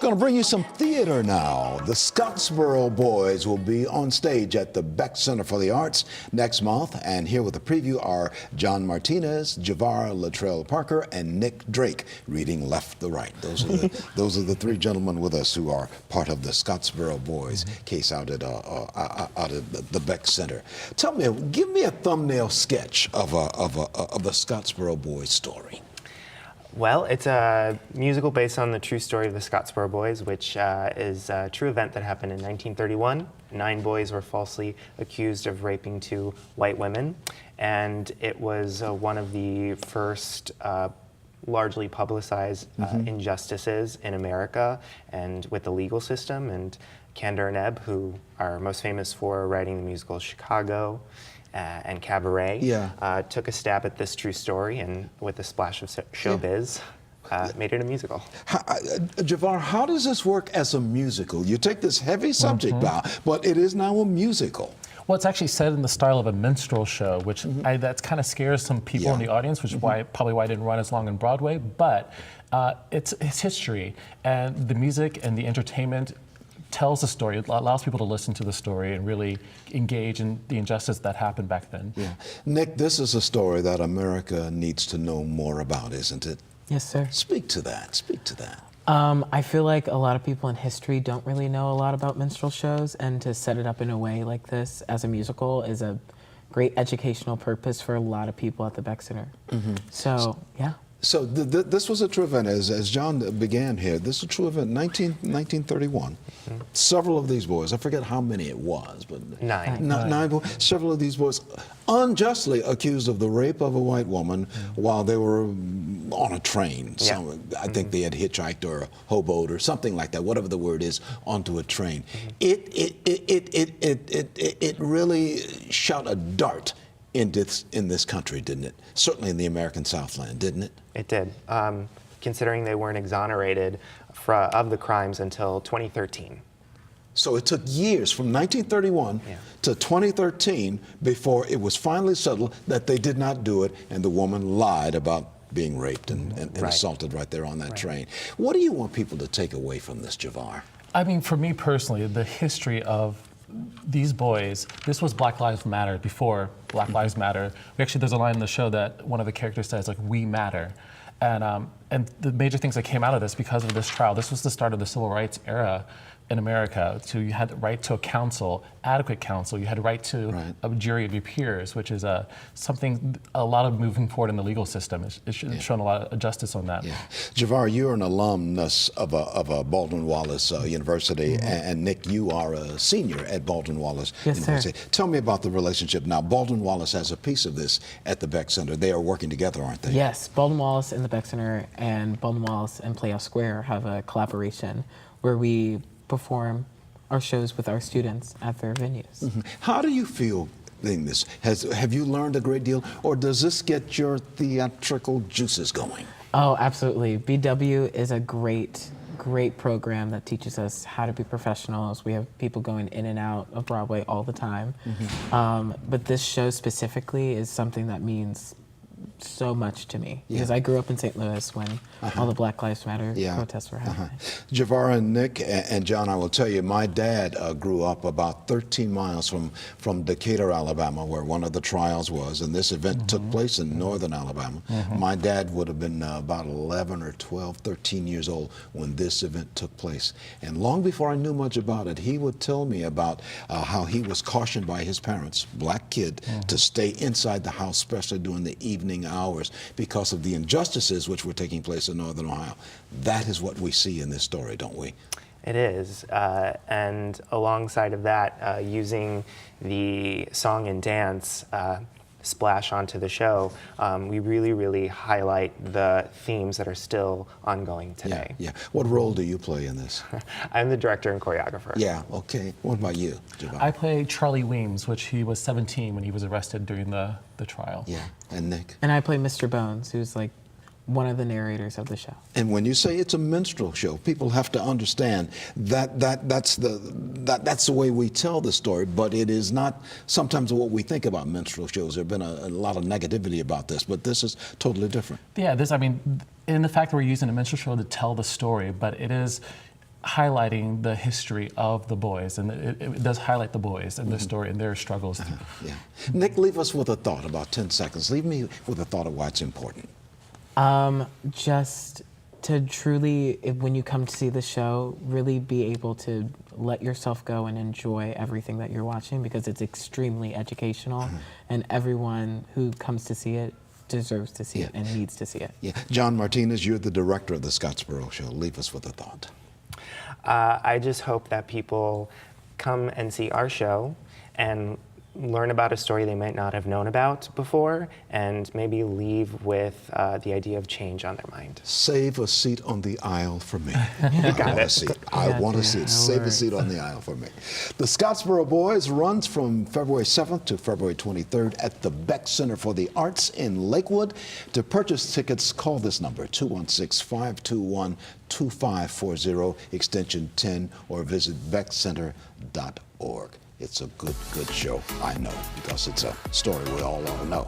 Going to bring you some theater now. The Scottsboro Boys will be on stage at the Beck Center for the Arts next month. And here with a preview are John Martinez, Javar Latrell Parker, and Nick Drake, reading left to right. Those are the three gentlemen with us who are part of the Scottsboro Boys case out at the Beck Center. Tell me, give me a thumbnail sketch of the Scottsboro Boys story. Well, it's a musical based on the true story of the Scottsboro Boys, which is a true event that happened in 1931. 9 boys were falsely accused of raping 2 white women, and it was one of the first largely publicized injustices in America and with the legal system. And Kander and Ebb, who are most famous for writing the musical Chicago and Cabaret, took a stab at this true story, and with a splash of showbiz, made it a musical. Javar, how does this work as a musical? You take this heavy subject now, but it is now a musical. Well, it's actually set in the style of a minstrel show, which that kind of scares some people in the audience, which is probably why it didn't run as long on Broadway. But it's history, and the music and the entertainment tells the story. It allows people to listen to the story and really engage in the injustice that happened back then. Yeah. Nick, this is a story that America needs to know more about, isn't it? Yes, sir. Speak to that. Speak to that. I feel like a lot of people in history don't really know a lot about minstrel shows, and to set it up in a way like this as a musical is a great educational purpose for a lot of people at the Beck Center. So, yeah. So this was a true event, as John began here. This was a true event, 1931. Several of these boys, I forget how many it was, but 9 boys. Several of these boys unjustly accused of the rape of a white woman while they were on a train. So I think they had hitchhiked or hoboed or something like that, whatever the word is, onto a train. It really shot a dart in this country, didn't it? Certainly in the American Southland, didn't it? It did, considering they weren't exonerated of the crimes until 2013. So it took years, from 1931 to 2013, before it was finally settled that they did not do it, and the woman lied about being raped and assaulted right there on that train. What do you want people to take away from this, Javar? I mean, for me personally, the history of these boys, this was Black Lives Matter before Black Lives Matter. There's a line in the show that one of the characters says, like, "We matter." And the major things that came out of this because of this trial, this was the start of the civil rights era in America. So you had the right to a counsel, adequate counsel. You had the right to a jury of your peers, which is something, a lot of moving forward in the legal system. It's shown a lot of justice on that. Javar, you're an alumnus of Baldwin Wallace University, and Nick, you are a senior at Baldwin Wallace University. Sir. Tell me about the relationship now. Baldwin Wallace has a piece of this at the Beck Center. They are working together, aren't they? Yes, Baldwin Wallace and the Beck Center and Baldwin Wallace and Playhouse Square have a collaboration where we perform our shows with our students at their venues. How do you feel in this? Have you learned a great deal, or does this get your theatrical juices going? Oh, absolutely. BW is a great program that teaches us how to be professionals. We have people going in and out of Broadway all the time. But this show specifically is something that means so much to me, because I grew up in St. Louis when all the Black Lives Matter protests were happening. Javar and Nick and John, I will tell you, my dad grew up about 13 miles from Decatur, Alabama, where one of the trials was, and this event took place in northern Alabama. My dad would have been about 11 or 12, 13 years old when this event took place. And long before I knew much about it, he would tell me about how he was cautioned by his parents, black kid, to stay inside the house, especially during the evening hours, because of the injustices which were taking place in northern Ohio. That is what we see in this story, don't we? It is, and alongside of that, using the song and dance splash onto the show, we really highlight the themes that are still ongoing today. What role do you play in this? I'm the director and choreographer. Okay. What about you, Javar? I play Charlie Weems, which he was 17 when he was arrested during the trial. And Nick? And I play Mr. Bones, who's like one of the narrators of the show. And when you say it's a minstrel show, people have to understand that's the way we tell the story, but it is not sometimes what we think about minstrel shows. There have been a lot of negativity about this, but this is totally different. Yeah, I mean, in the fact that we're using a minstrel show to tell the story, but it is highlighting the history of the boys, and it does highlight the boys and their story and their struggles. Yeah. Nick, leave us with a thought, about 10 seconds. Leave me with a thought of why it's important. Just to truly, when you come to see the show, really be able to let yourself go and enjoy everything that you're watching, because it's extremely educational, and everyone who comes to see it deserves to see it and needs to see it. Yeah. John Martinez, you're the director of the Scottsboro Show. Leave us with a thought. I just hope that people come and see our show and learn about a story they might not have known about before, and maybe leave with the idea of change on their mind. Save a seat on the aisle for me. I want to see it. Save a seat on the aisle for me. The Scottsboro Boys runs from February 7th to February 23rd at the Beck Center for the Arts in Lakewood. To purchase tickets, call this number, 216-521-2540, extension 10, or visit beckcenter.org. It's a good show, I know, because it's a story we all want to know.